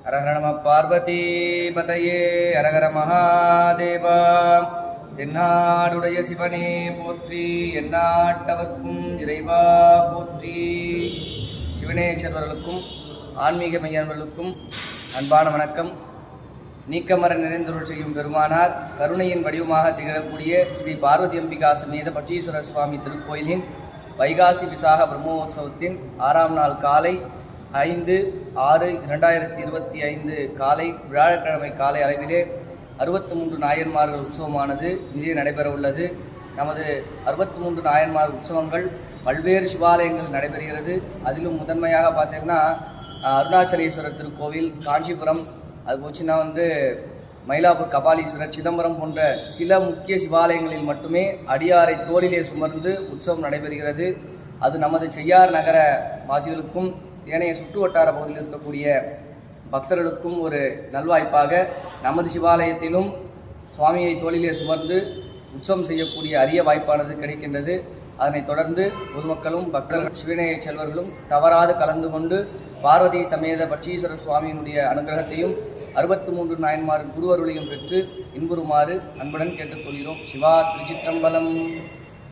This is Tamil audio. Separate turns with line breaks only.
ஹரஹர நம பார்வதி பதையே ஹரஹர மகாதேவா. தென்னாடுடைய சிவனே போற்றி, எந்நாட்டவர்க்கும் இறைவா போற்றி. சிவனேச்சர்களுக்கும் ஆன்மீக மையர்களுக்கும் அன்பான வணக்கம். நீக்கமர நிறைந்தருள் செய்யும் பெருமானார் கருணையின் வடிவமாக திகழக்கூடிய ஸ்ரீ பார்வதி அம்பிகா சமேத பட்டீஸ்வரர் சுவாமி திருக்கோயிலின் வைகாசி விசாக பிரம்மோற்சவத்தின் 6ஆம் நாள் காலை 5/6/2025 காலை வியாழக்கிழமை காலை அளவிலே 63 நாயன்மார்கள் உற்சவமானது இங்கே நடைபெற உள்ளது. நமது 63 நாயன்மார் உற்சவங்கள் பல்வேறு சிவாலயங்கள் நடைபெறுகிறது. அதிலும் முதன்மையாக பார்த்தீங்கன்னா அருணாச்சலேஸ்வரர் திருக்கோவில், காஞ்சிபுரம், அது போச்சுன்னா மயிலாப்பூர் கபாலீஸ்வரர், சிதம்பரம் போன்ற சில முக்கிய சிவாலயங்களில் மட்டுமே அடியாரை தோளிலே சுமர்ந்து உற்சவம் நடைபெறுகிறது. அது நமது செய்யார் நகர வாசிகளுக்கும் ஏனைய சுற்று வட்டார பகுதியில் இருக்கக்கூடிய பக்தர்களுக்கும் ஒரு நல்வாய்ப்பாக நமது சிவாலயத்திலும் சுவாமியை தோளிலே சுமர்ந்து உற்சவம் செய்யக்கூடிய அரிய வாய்ப்பானது கிடைக்கின்றது. அதனைத் தொடர்ந்து பொதுமக்களும் பக்தர்கள் சிவனேய செல்வர்களும் தவறாது கலந்து கொண்டு பார்வதி சமேத பட்டீஸ்வர சுவாமியினுடைய அனுகிரகத்தையும் 63 நாயன்மாரின் குருவருளையும் பெற்று இன்புறுமாறு அன்புடன் கேட்டுக்கொள்கிறோம். சிவா திருச்சிற்றம்பலம்.